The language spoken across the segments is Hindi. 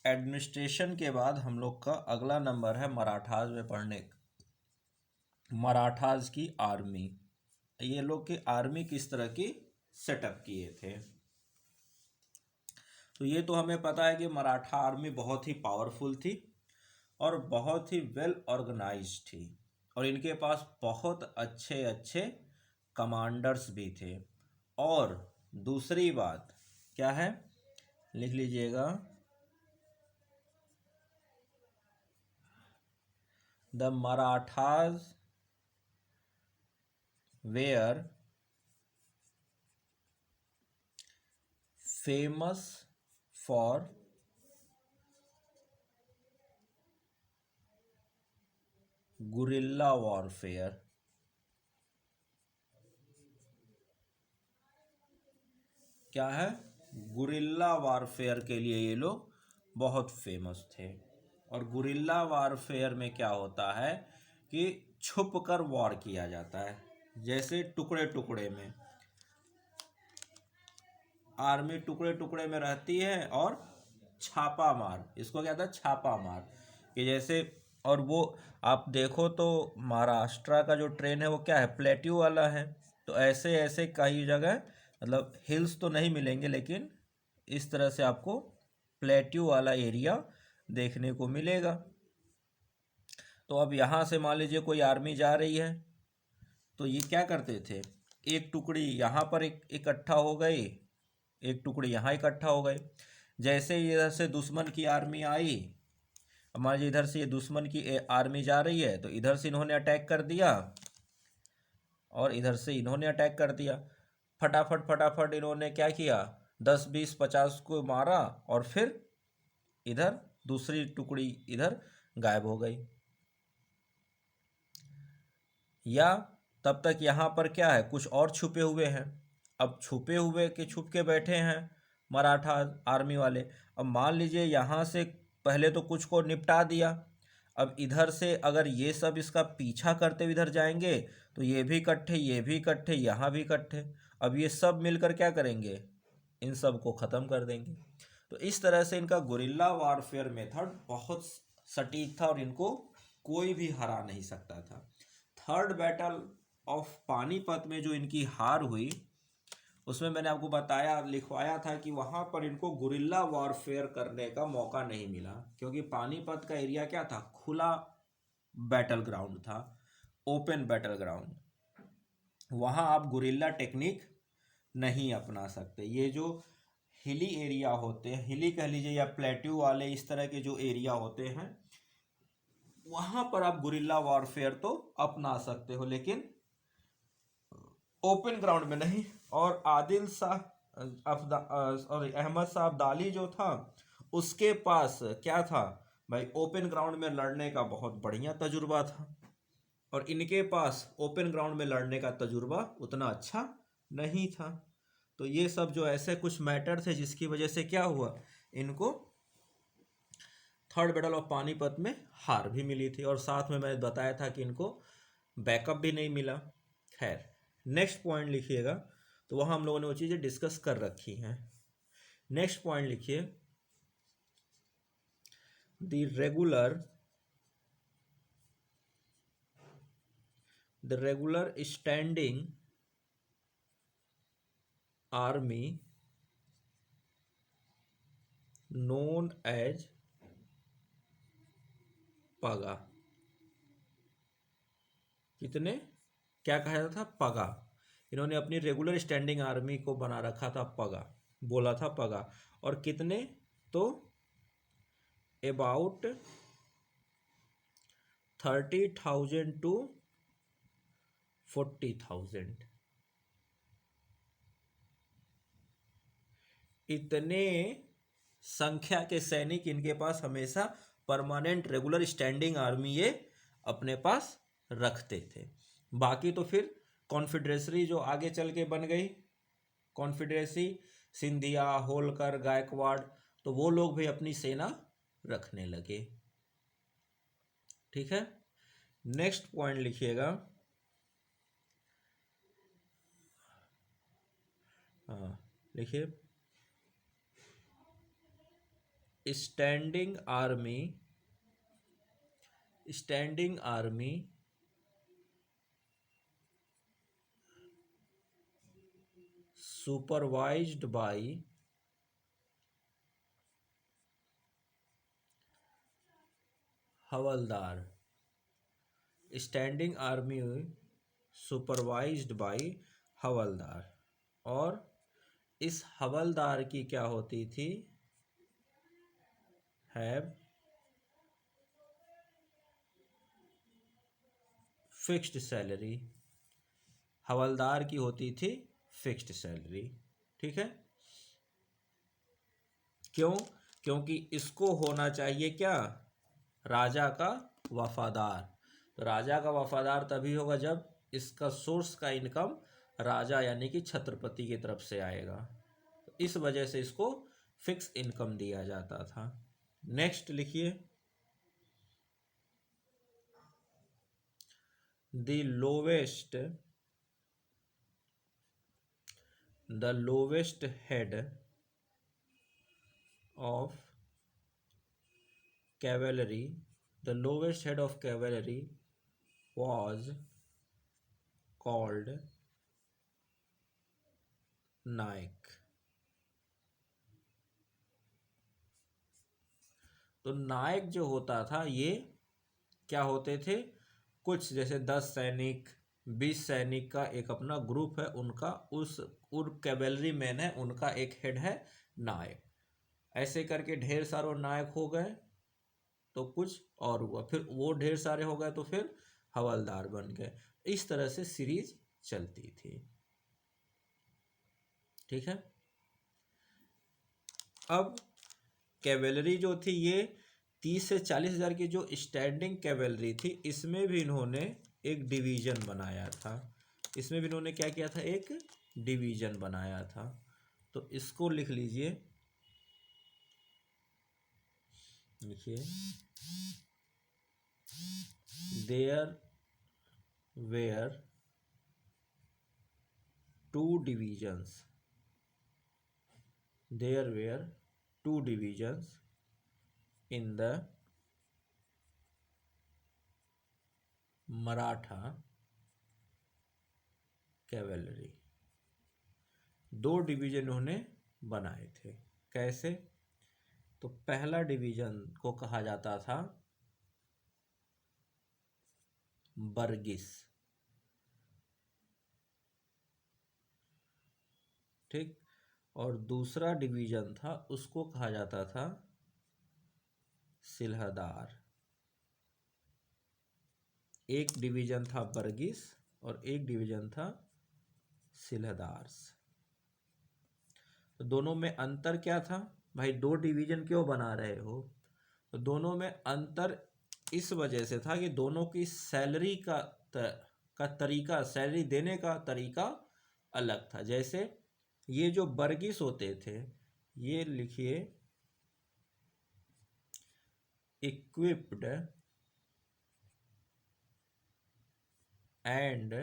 एडमिनिस्ट्रेशन के बाद हम लोग का अगला नंबर है मराठास में पढ़ने का। मराठास की आर्मी, ये लोग की आर्मी किस तरह की सेटअप किए थे। तो ये तो हमें पता है कि मराठा आर्मी बहुत ही पावरफुल थी और बहुत ही वेल ऑर्गेनाइज्ड थी, और इनके पास बहुत अच्छे अच्छे कमांडर्स भी थे। और दूसरी बात क्या है, लिख लीजिएगा, the Marathas were famous for guerrilla warfare. क्या है, गुरिल्ला वारफेयर के लिए ये लोग बहुत फेमस थे। और गुरिल्ला वारफेयर में क्या होता है कि छुप कर वॉर किया जाता है, जैसे टुकड़े टुकड़े में, आर्मी टुकड़े टुकड़े में रहती है और छापा मार, इसको क्या था, छापा मार, कि जैसे। और वो आप देखो तो महाराष्ट्र का जो ट्रेन है वो क्या है, प्लेट्यू वाला है। तो ऐसे ऐसे कई जगह, मतलब हिल्स तो नहीं मिलेंगे लेकिन इस तरह से आपको प्लेट्यू वाला एरिया देखने को मिलेगा। तो अब यहाँ से मान लीजिए कोई आर्मी जा रही है, तो ये क्या करते थे, एक टुकड़ी यहाँ पर एक इकट्ठा हो गई, एक टुकड़ी यहाँ इकट्ठा हो गए। जैसे ही इधर से दुश्मन की आर्मी आई, मान लीजिए इधर से ये दुश्मन की आर्मी जा रही है, तो इधर से इन्होंने अटैक कर दिया और इधर से इन्होंने अटैक कर दिया। फटाफट फटाफट इन्होंने क्या किया, 10 20 50 को मारा और फिर इधर दूसरी टुकड़ी इधर गायब हो गई। या तब तक यहाँ पर क्या है, कुछ और छुपे हुए हैं। अब छुपे हुए के छुप के बैठे हैं मराठा आर्मी वाले। अब मान लीजिए यहाँ से पहले तो कुछ को निपटा दिया, अब इधर से अगर ये सब इसका पीछा करते हुए इधर जाएंगे तो ये भी इकट्ठे, ये भी इकट्ठे, यहाँ भी इकट्ठे। अब ये सब मिलकर क्या करेंगे, इन सब को ख़त्म कर देंगे। तो इस तरह से इनका गुरिल्ला वारफेयर मेथड बहुत सटीक था और इनको कोई भी हरा नहीं सकता था। थर्ड बैटल ऑफ पानीपत में जो इनकी हार हुई, उसमें मैंने आपको बताया, लिखवाया था कि वहाँ पर इनको गुरिल्ला वॉरफेयर करने का मौका नहीं मिला, क्योंकि पानीपत का एरिया क्या था, खुला बैटल ग्राउंड था, ओपन बैटल ग्राउंड। वहाँ आप गुरिल्ला टेक्निक नहीं अपना सकते। ये जो हिली एरिया होते हैं, हिली कह लीजिए या प्लेट्यू वाले इस तरह के जो एरिया होते हैं, वहाँ पर आप गुरिल्ला वॉरफेयर तो अपना सकते हो, लेकिन ओपन ग्राउंड में नहीं। और आदिल शाह सॉरी अहमद शाह अब्दाली जो था, उसके पास क्या था भाई, ओपन ग्राउंड में लड़ने का बहुत बढ़िया तजुर्बा था, और इनके पास ओपन ग्राउंड में लड़ने का तजुर्बा उतना अच्छा नहीं था। तो ये सब जो ऐसे कुछ मैटर थे जिसकी वजह से क्या हुआ, इनको थर्ड बैटल ऑफ पानीपत में हार भी मिली थी, और साथ में मैंने बताया था कि इनको बैकअप भी नहीं मिला। खैर, नेक्स्ट पॉइंट लिखिएगा, तो वहाँ हम लोगों ने वो चीज़ें डिस्कस कर रखी हैं। नेक्स्ट पॉइंट लिखिए, the regular standing army known as paga. कितने, क्या कहा जाता था, पगा। इन्होंने अपनी रेगुलर स्टैंडिंग आर्मी को बना रखा था पगा, बोला था पगा। और कितने, तो अबाउट 30,000 to 40,000, इतने संख्या के सैनिक इनके पास हमेशा परमानेंट रेगुलर स्टैंडिंग आर्मी ये अपने पास रखते थे। बाकी तो फिर कॉन्फेडरेसी जो आगे चल के बन गई, कॉन्फेडरेसी सिंधिया, होलकर, गायकवाड़, तो वो लोग भी अपनी सेना रखने लगे। ठीक है, नेक्स्ट पॉइंट लिखिएगा, हाँ लिखिए, स्टैंडिंग आर्मी सुपरवाइज्ड बाय हवलदार। स्टैंडिंग आर्मी सुपरवाइज्ड बाय हवलदार। और इस हवलदार की क्या होती थी? Have fixed salary. हवलदार की होती थी फिक्स्ड सैलरी। ठीक है, क्यों? क्योंकि इसको होना चाहिए क्या? राजा का वफादार। तो राजा का वफादार तभी होगा जब इसका सोर्स का इनकम राजा यानी कि छत्रपति की तरफ से आएगा। तो इस वजह से इसको फिक्स इनकम दिया जाता था। नेक्स्ट लिखिए, the lowest head of cavalry was called नायक। तो नायक जो होता था ये क्या होते थे? कुछ जैसे 10 सैनिक 20 सैनिक का एक अपना ग्रुप है, उनका उस कैवेलरी मैन है, उनका एक हेड है नायक। ऐसे करके ढेर सारे नायक हो गए तो कुछ और हुआ, फिर वो ढेर सारे हो गए तो फिर हवलदार बन गए। इस तरह से सीरीज चलती थी। ठीक है, अब कैवेलरी जो थी ये 30 से 40 हज़ार की जो स्टैंडिंग कैवेलरी थी, इसमें भी इन्होंने एक डिवीजन बनाया था। इसमें भी इन्होंने क्या किया था? एक डिवीजन बनाया था। तो इसको लिख लीजिए, लिखिए, there were two divisions in the Maratha cavalry. 2 division उन्होंने बनाए थे। कैसे? तो पहला डिवीजन को कहा जाता था बर्गिस। ठीक, और दूसरा डिवीजन था उसको कहा जाता था सिलहदार। एक डिवीजन था बर्गिस और एक डिवीजन था सिलहदार्स। तो दोनों में अंतर क्या था? भाई 2 डिवीजन क्यों बना रहे हो? तो दोनों में अंतर इस वजह से था कि दोनों की सैलरी का तरीका, सैलरी देने का तरीका अलग था। जैसे ये जो बर्गिस होते थे, ये लिखिए, equipped and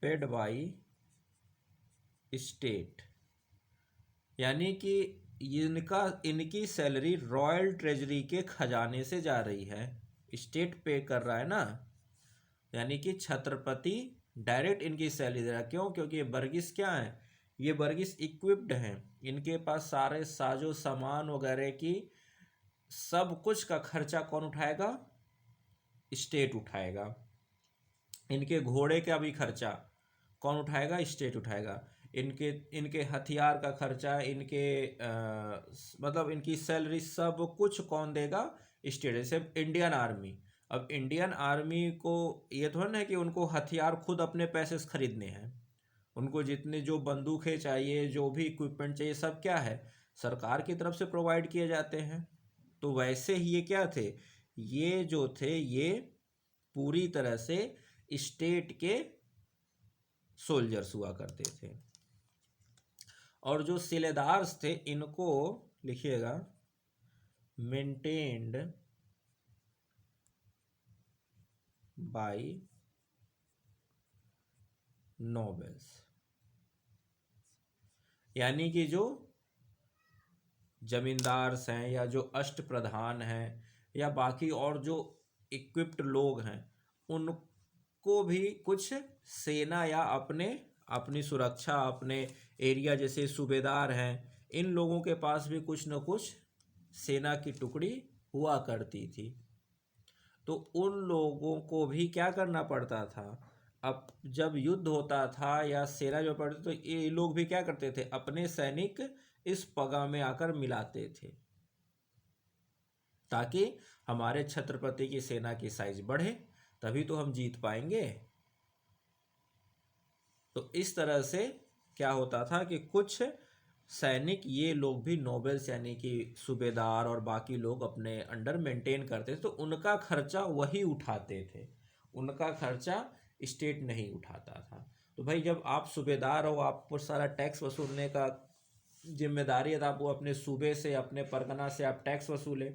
paid by state. यानी कि इनकी सैलरी रॉयल ट्रेजरी के खजाने से जा रही है, स्टेट पे कर रहा है ना। यानी कि छत्रपति डायरेक्ट इनकी सैलरी दे रहा है। क्यों? क्योंकि ये बर्गिस क्या है? ये बर्गिस इक्विप्ड हैं, इनके पास सारे साजो सामान वगैरह की सब कुछ का खर्चा कौन उठाएगा? स्टेट उठाएगा। इनके घोड़े का भी खर्चा कौन उठाएगा? स्टेट उठाएगा। इनके इनके हथियार का खर्चा, इनके मतलब इनकी सैलरी सब कुछ कौन देगा? स्टेट। जैसे इंडियन आर्मी, अब इंडियन आर्मी को ये तो है ना कि उनको हथियार खुद अपने पैसे से खरीदने हैं। उनको जितने जो बंदूकें चाहिए, जो भी इक्विपमेंट चाहिए, सब क्या है? सरकार की तरफ से प्रोवाइड किए जाते हैं। तो वैसे ही ये क्या थे? ये जो थे ये पूरी तरह से स्टेट के सोल्जर्स हुआ करते थे। और जो सिलेदार्स थे इनको लिखिएगा, मेंटेन्ड बाय नोबल्स। यानी कि जो जमींदार हैं या जो अष्ट प्रधान हैं या बाकी और जो इक्विप्ड लोग हैं, उनको भी कुछ सेना या अपने अपनी सुरक्षा, अपने एरिया, जैसे सूबेदार हैं, इन लोगों के पास भी कुछ न कुछ सेना की टुकड़ी हुआ करती थी। तो उन लोगों को भी क्या करना पड़ता था, अब जब युद्ध होता था या सेना जो पड़ती, तो ये लोग भी क्या करते थे, अपने सैनिक इस पगा में आकर मिलाते थे, ताकि हमारे छत्रपति की सेना की साइज बढ़े, तभी तो हम जीत पाएंगे। तो इस तरह से क्या होता था कि कुछ सैनिक, ये लोग भी नोबेल्स यानी कि सूबेदार और बाकी लोग अपने अंडर मेंटेन करते थे, तो उनका खर्चा वही उठाते थे, उनका खर्चा स्टेट नहीं उठाता था। तो भाई जब आप सूबेदार हो, आप पर सारा टैक्स वसूलने का जिम्मेदारी है, तो आप वो अपने सूबे से, अपने परगना से आप टैक्स वसूले,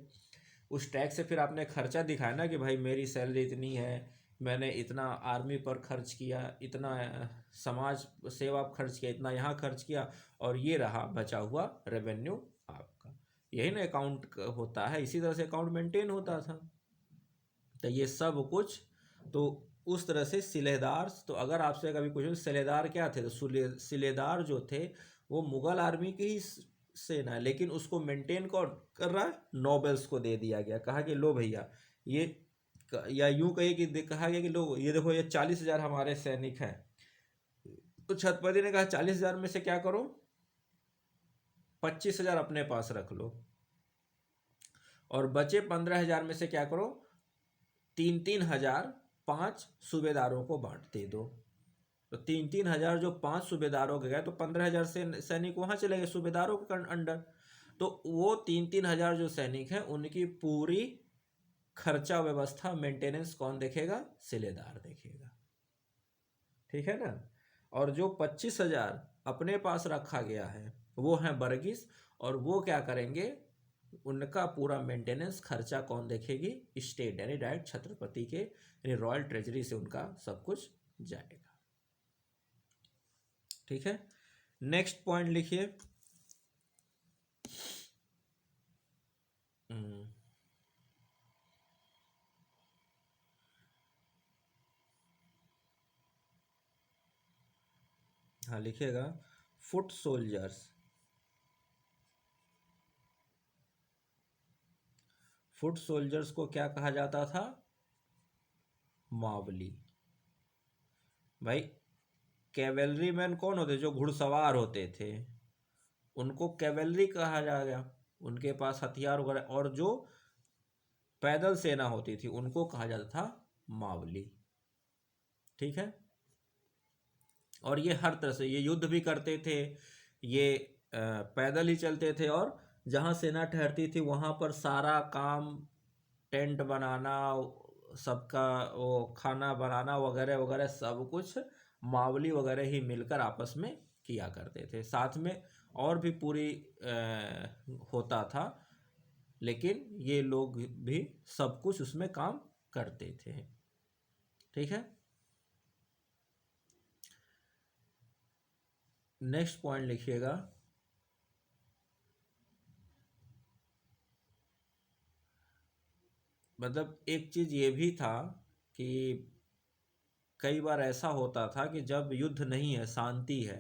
उस टैक्स से फिर आपने खर्चा दिखाया ना कि भाई मेरी सैलरी इतनी है, मैंने इतना आर्मी पर खर्च किया, इतना समाज सेवा पर खर्च किया, इतना यहाँ खर्च किया, और ये रहा बचा हुआ रेवेन्यू आपका। यही ना अकाउंट होता है, इसी तरह से अकाउंट मेंटेन होता था। तो ये सब कुछ, तो उस तरह से सिलेदार, तो अगर आपसे कभी पूछो सिलेदार क्या थे, तो सिलेदार जो थे वो मुगल आर्मी की ही सेना है, लेकिन उसको मेंटेन कौन कर रहा है, नोबेल्स को दे दिया गया, कहा कि लो भैया ये, या यूं कहिए कि कहा गया कि लो ये देखो, ये 40,000 हमारे सैनिक हैं। तो छत्रपति ने कहा 40,000 में से क्या करो, 25,000 अपने पास रख लो, और बचे 15,000 में से क्या करो, 3-3 हजार 5 सूबेदारों को बांट दे दो। तो 3-3 हजार जो 5 सूबेदारों के गए, तो 15,000 से सैनिक वहां चले गए सूबेदारों के अंडर। तो वो 3-3 हजार जो सैनिक हैं, उनकी पूरी खर्चा व्यवस्था, मेंटेनेंस कौन देखेगा, सिलेदार देखेगा। ठीक है ना। और जो 25,000 अपने पास रखा गया है, वो हैं बर्गिस, और वो क्या करेंगे, उनका पूरा मेंटेनेंस खर्चा कौन देखेगी, स्टेट, यानी डायरेक्ट छत्रपति के, यानी रॉयल ट्रेजरी से उनका सब कुछ जाएगा। ठीक है, नेक्स्ट पॉइंट लिखिए। हाँ लिखिएगा, फुट सोल्जर्स, फुट सोल्जर्स को क्या कहा जाता था, मावली। भाई कैवेलरी मैन कौन होते, जो घुड़सवार होते थे, उनको कैवेलरी कहा जाएगा, उनके पास हथियार वगैरह, और जो पैदल सेना होती थी उनको कहा जाता था मावली। ठीक है, और ये हर तरह से ये युद्ध भी करते थे, ये पैदल ही चलते थे, और जहाँ सेना ठहरती थी वहाँ पर सारा काम, टेंट बनाना, सबका वो खाना बनाना वगैरह वगैरह सब कुछ मावली वगैरह ही मिलकर आपस में किया करते थे। साथ में और भी पूरी होता था, लेकिन ये लोग भी सब कुछ उसमें काम करते थे। ठीक है, नेक्स्ट पॉइंट लिखिएगा, मतलब एक चीज़ ये भी था कि कई बार ऐसा होता था कि जब युद्ध नहीं है, शांति है,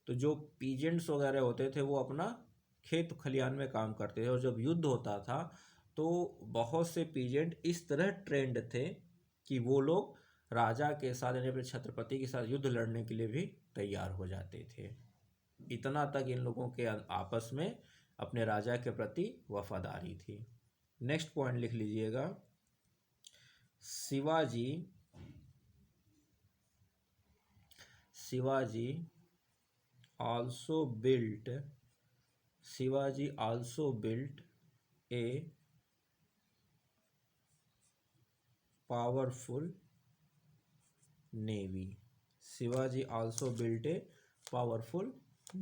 तो जो पीजेंट्स वगैरह होते थे वो अपना खेत खलियान में काम करते थे, और जब युद्ध होता था तो बहुत से पीजेंट इस तरह ट्रेंड थे कि वो लोग राजा के साथ, यानी अपने छत्रपति के साथ युद्ध लड़ने के लिए भी तैयार हो जाते थे। इतना तक इन लोगों के आपस में अपने राजा के प्रति वफादारी थी। नेक्स्ट पॉइंट लिख लीजिएगा, Shivaji Shivaji also built Shivaji also built a powerful navy. Shivaji also built a powerful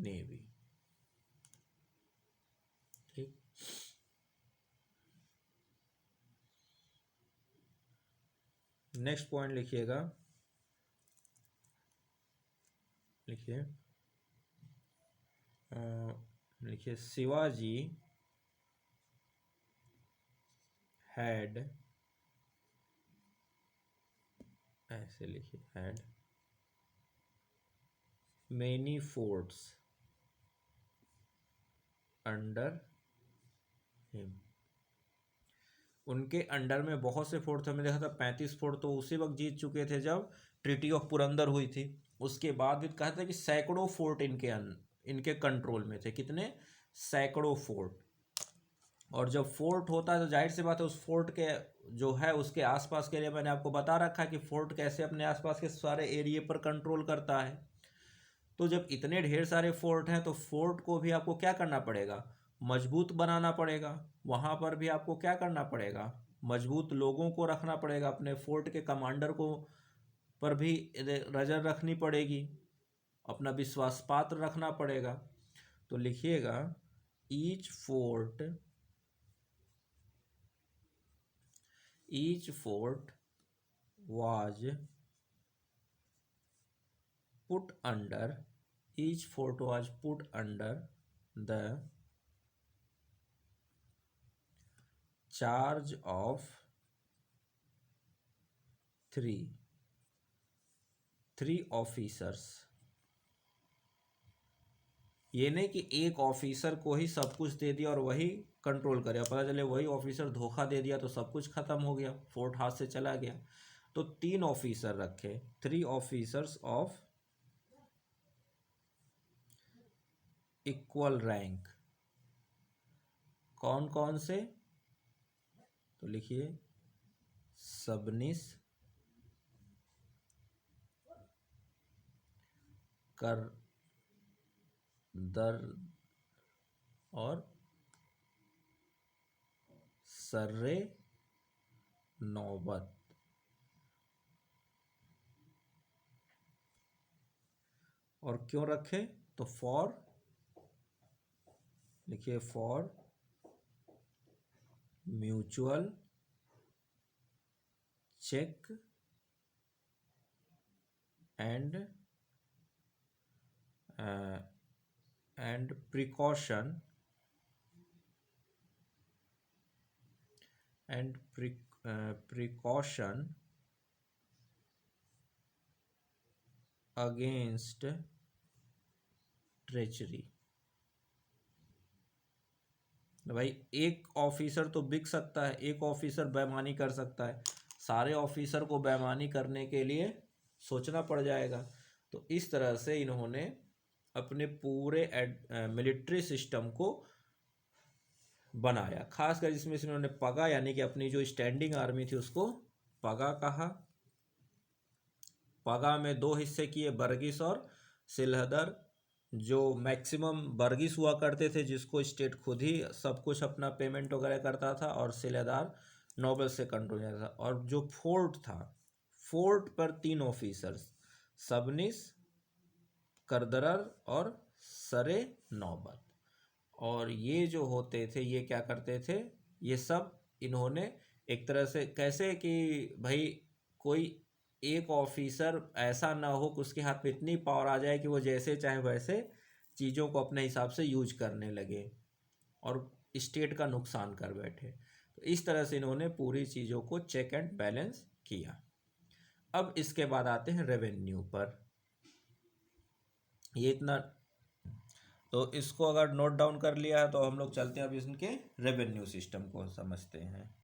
navy. ठीक, नेक्स्ट पॉइंट लिखिएगा, लिखिए लिखिए शिवाजी हैड, ऐसे लिखिए had many forts under him. उनके अंडर में बहुत से फोर्ट थे। हमने देखा था 35 फोर्ट तो उसी वक्त जीत चुके थे जब ट्रीटी ऑफ पुरंदर हुई थी। उसके बाद भी कहा था कि सैकड़ों फोर्ट इनके कंट्रोल में थे। कितने? सैकड़ों फोर्ट। और जब फोर्ट होता है तो जाहिर सी बात है उस फोर्ट के जो है उसके आसपास के लिए मैंने आपको बता रखा है कि फोर्ट कैसे अपने आसपास के सारे एरिया पर कंट्रोल करता है। तो जब इतने ढेर सारे फोर्ट हैं तो फोर्ट को भी आपको क्या करना पड़ेगा? मजबूत बनाना पड़ेगा। वहाँ पर भी आपको क्या करना पड़ेगा? मजबूत लोगों को रखना पड़ेगा। अपने फोर्ट के कमांडर को पर भी नज़र रखनी पड़ेगी। अपना विश्वास पात्र रखना पड़ेगा। तो लिखिएगा each fort was put under the charge of three officers. ये नहीं कि एक ऑफिसर को ही सब कुछ दे दिया और वही कंट्रोल करे, पता चले वही ऑफिसर धोखा दे दिया तो सब कुछ खत्म हो गया, फोर्ट हाथ से चला गया। तो 3 ऑफिसर रखे, 3 ऑफिसर्स ऑफ इक्वल रैंक। कौन कौन से? तो लिखिए सबनिस, करदर और सर्रे नौबत। और क्यों रखे? तो लिखिए for mutual check and precaution against treachery. भाई एक ऑफिसर तो बिक सकता है, एक ऑफिसर बेईमानी कर सकता है, सारे ऑफिसर को बेईमानी करने के लिए सोचना पड़ जाएगा। तो इस तरह से इन्होंने अपने पूरे मिलिट्री सिस्टम को बनाया, खासकर जिसमें से इन्होंने पगा यानी कि अपनी जो स्टैंडिंग आर्मी थी उसको पगा कहा। पगा में 2 हिस्से किए, बर्गिस और सिलहदर। जो मैक्सिमम बर्गिस हुआ करते थे जिसको स्टेट खुद ही सब कुछ अपना पेमेंट वगैरह करता था, और सिलहदार नोबल से कंट्रोल था। और जो फोर्ट था, फोर्ट पर 3 ऑफिसर्स, सबनिस, करदरर और सरे नौबत। और ये जो होते थे ये क्या करते थे? ये सब इन्होंने एक तरह से कैसे कि भाई कोई एक ऑफिसर ऐसा ना हो कि उसके हाथ में इतनी पावर आ जाए कि वो जैसे चाहे वैसे चीज़ों को अपने हिसाब से यूज करने लगे और स्टेट का नुकसान कर बैठे। तो इस तरह से इन्होंने पूरी चीज़ों को चेक एंड बैलेंस किया। अब इसके बाद आते हैं रेवेन्यू पर। ये इतना, तो इसको अगर नोट डाउन कर लिया है तो हम लोग चलते हैं अब इनके रेवेन्यू सिस्टम को समझते हैं।